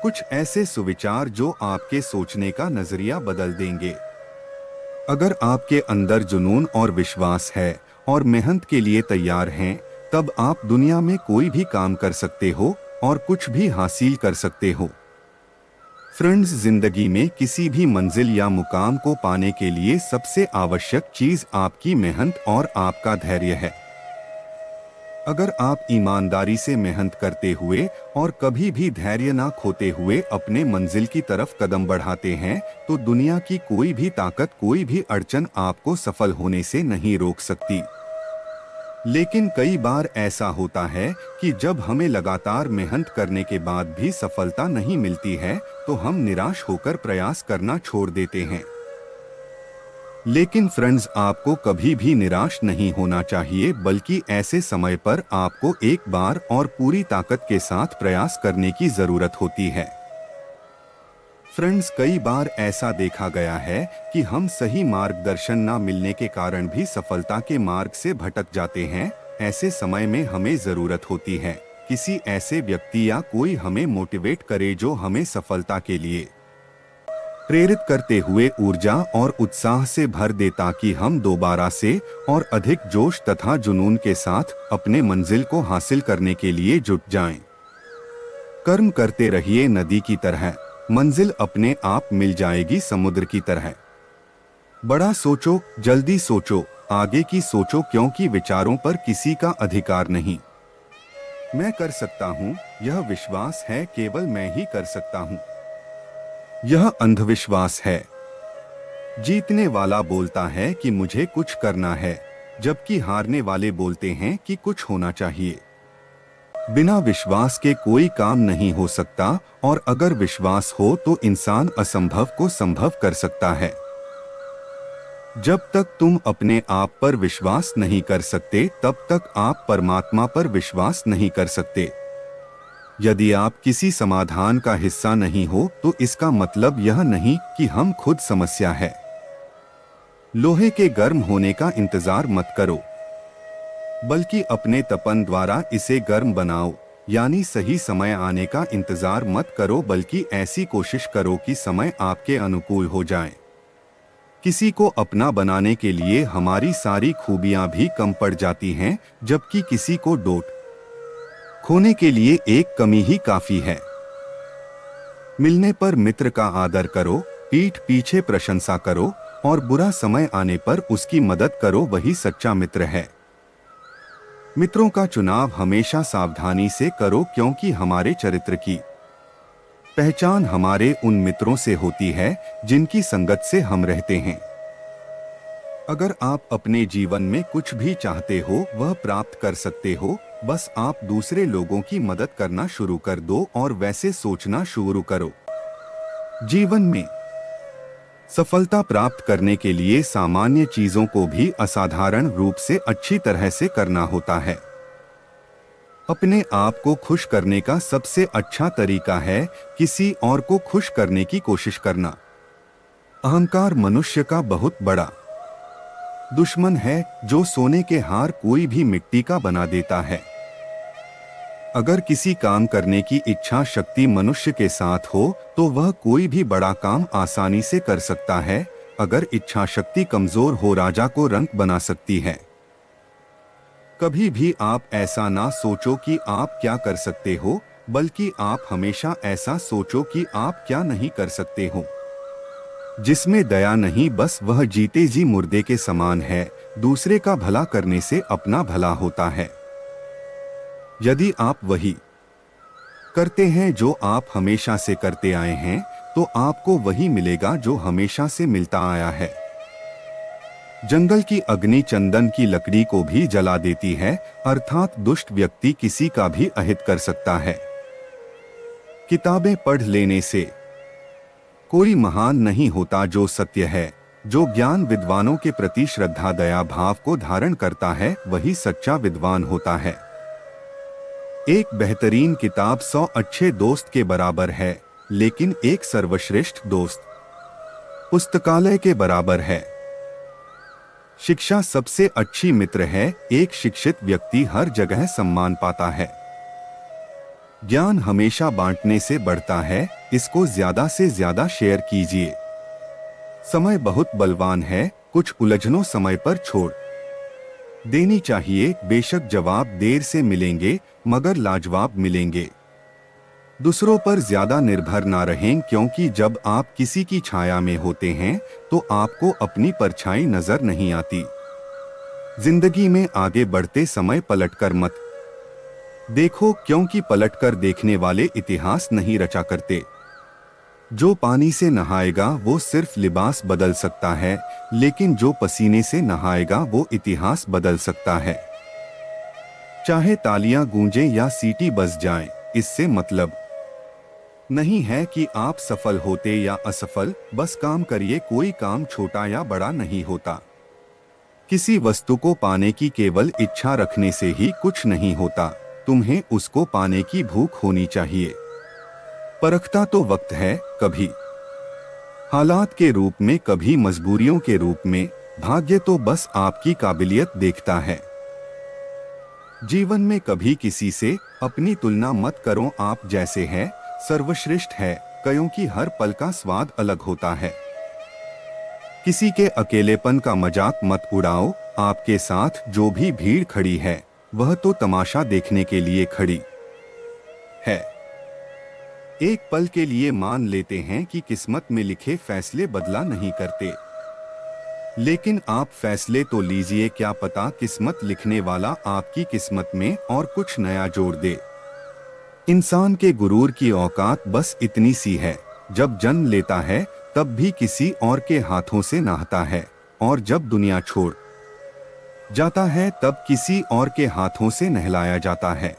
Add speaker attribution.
Speaker 1: कुछ ऐसे सुविचार जो आपके सोचने का नजरिया बदल देंगे। अगर आपके अंदर जुनून और विश्वास है और मेहनत के लिए तैयार हैं, तब आप दुनिया में कोई भी काम कर सकते हो और कुछ भी हासिल कर सकते हो। फ्रेंड्स, जिंदगी में किसी भी मंजिल या मुकाम को पाने के लिए सबसे आवश्यक चीज आपकी मेहनत और आपका धैर्य है। अगर आप ईमानदारी से मेहनत करते हुए और कभी भी धैर्य ना खोते हुए अपने मंजिल की तरफ कदम बढ़ाते हैं, तो दुनिया की कोई भी ताकत, कोई भी अड़चन आपको सफल होने से नहीं रोक सकती। लेकिन कई बार ऐसा होता है कि जब हमें लगातार मेहनत करने के बाद भी सफलता नहीं मिलती है, तो हम निराश होकर प्रयास करना छोड़ देते हैं। लेकिन फ्रेंड्स, आपको कभी भी निराश नहीं होना चाहिए, बल्कि ऐसे समय पर आपको एक बार और पूरी ताकत के साथ प्रयास करने की जरूरत होती है। फ्रेंड्स, कई बार ऐसा देखा गया है कि हम सही मार्गदर्शन न मिलने के कारण भी सफलता के मार्ग से भटक जाते हैं। ऐसे समय में हमें जरूरत होती है किसी ऐसे व्यक्ति या कोई हमें मोटिवेट करे, जो हमें सफलता के लिए प्रेरित करते हुए ऊर्जा और उत्साह से भर दे, ताकि हम दोबारा से और अधिक जोश तथा जुनून के साथ अपने मंजिल को हासिल करने के लिए जुट जाएं। कर्म करते रहिए नदी की तरह, मंजिल अपने आप मिल जाएगी समुद्र की तरह। बड़ा सोचो, जल्दी सोचो, आगे की सोचो, क्योंकि विचारों पर किसी का अधिकार नहीं। मैं कर सकता हूँ, यह विश्वास है, केवल मैं ही कर सकता हूँ, यह अंधविश्वास है। जीतने वाला बोलता है कि मुझे कुछ करना है, जबकि हारने वाले बोलते हैं कि कुछ होना चाहिए। बिना विश्वास के कोई काम नहीं हो सकता, और अगर विश्वास हो तो इंसान असंभव को संभव कर सकता है। जब तक तुम अपने आप पर विश्वास नहीं कर सकते, तब तक आप परमात्मा पर विश्वास नहीं कर सकते। यदि आप किसी समाधान का हिस्सा नहीं हो, तो इसका मतलब यह नहीं कि हम खुद समस्या है। लोहे के गर्म होने का इंतजार मत करो, बल्कि अपने तपन द्वारा इसे गर्म बनाओ। यानी सही समय आने का इंतजार मत करो, बल्कि ऐसी कोशिश करो कि समय आपके अनुकूल हो जाए। किसी को अपना बनाने के लिए हमारी सारी खूबियां भी कम पड़ जाती हैं, जबकि किसी को डोट खोने के लिए एक कमी ही काफी है। मिलने पर मित्र का आदर करो, पीठ पीछे प्रशंसा करो, और बुरा समय आने पर उसकी मदद करो, वही सच्चा मित्र है। मित्रों का चुनाव हमेशा सावधानी से करो, क्योंकि हमारे चरित्र की पहचान हमारे उन मित्रों से होती है जिनकी संगत से हम रहते हैं। अगर आप अपने जीवन में कुछ भी चाहते हो, वह प्राप्त कर सकते हो। बस आप दूसरे लोगों की मदद करना शुरू कर दो और वैसे सोचना शुरू करो। जीवन में सफलता प्राप्त करने के लिए सामान्य चीजों को भी असाधारण रूप से अच्छी तरह से करना होता है। अपने आप को खुश करने का सबसे अच्छा तरीका है किसी और को खुश करने की कोशिश करना। अहंकार मनुष्य का बहुत बड़ा दुश्मन है, जो सोने के हार कोई भी मिट्टी का बना देता है। अगर किसी काम करने की इच्छा शक्ति मनुष्य के साथ हो, तो वह कोई भी बड़ा काम आसानी से कर सकता है। अगर इच्छा शक्ति कमजोर हो, राजा को रंक बना सकती है। कभी भी आप ऐसा ना सोचो कि आप क्या कर सकते हो, बल्कि आप हमेशा ऐसा सोचो कि आप क्या नहीं कर सकते हो। जिसमें दया नहीं, बस वह जीते जी मुर्दे के समान है। दूसरे का भला करने से अपना भला होता है। यदि आप वही करते हैं जो आप हमेशा से करते आए हैं, तो आपको वही मिलेगा जो हमेशा से मिलता आया है। जंगल की अग्नि चंदन की लकड़ी को भी जला देती है, अर्थात दुष्ट व्यक्ति किसी का भी अहित कर सकता है। किताबें पढ़ लेने से कोई महान नहीं होता, जो सत्य है, जो ज्ञान विद्वानों के प्रति श्रद्धा दया भाव को धारण करता है, वही सच्चा विद्वान होता है। एक बेहतरीन किताब 100 अच्छे दोस्त के बराबर है, लेकिन एक सर्वश्रेष्ठ दोस्त पुस्तकालय के बराबर है। शिक्षा सबसे अच्छी मित्र है। एक शिक्षित व्यक्ति हर जगह सम्मान पाता है। ज्ञान हमेशा बांटने से बढ़ता है, इसको ज्यादा से ज्यादा शेयर कीजिए। समय बहुत बलवान है, कुछ उलझनों समय पर छोड़ देनी चाहिए। बेशक जवाब देर से मिलेंगे, मगर लाजवाब मिलेंगे। दूसरों पर ज्यादा निर्भर ना रहें, क्योंकि जब आप किसी की छाया में होते हैं तो आपको अपनी परछाई नजर नहीं आती। जिंदगी में आगे बढ़ते समय पलटकर मत देखो, क्योंकि पलटकर देखने वाले इतिहास नहीं रचा करते। जो पानी से नहाएगा वो सिर्फ लिबास बदल सकता है, लेकिन जो पसीने से नहाएगा वो इतिहास बदल सकता है। चाहे तालियां गूंजें या सीटी बज जाएं, इससे मतलब नहीं है कि आप सफल होते या असफल, बस काम करिए। कोई काम छोटा या बड़ा नहीं होता। किसी वस्तु को पाने की केवल इच्छा रखने से ही कुछ नहीं होता, तुम्हें उसको पाने की भूख होनी चाहिए। परखता तो वक्त है, कभी हालात के रूप में, कभी मजबूरियों के रूप में। भाग्य तो बस आपकी काबिलियत देखता है। जीवन में कभी किसी से अपनी तुलना मत करो, आप जैसे हैं सर्वश्रेष्ठ है, क्योंकि हर पल का स्वाद अलग होता है। किसी के अकेलेपन का मजाक मत उड़ाओ, आपके साथ जो भी भीड़ खड़ी है वह तो तमाशा देखने के लिए खड़ी है। एक पल के लिए मान लेते हैं कि किस्मत में लिखे फैसले बदला नहीं करते, लेकिन आप फैसले तो लीजिए, क्या पता किस्मत लिखने वाला आपकी किस्मत में और कुछ नया जोड़ दे। इंसान के गुरूर की औकात बस इतनी सी है, जब जन्म लेता है तब भी किसी और के हाथों से नहाता है, और जब दुनिया छोड़ जाता है तब किसी और के हाथों से नहलाया जाता है।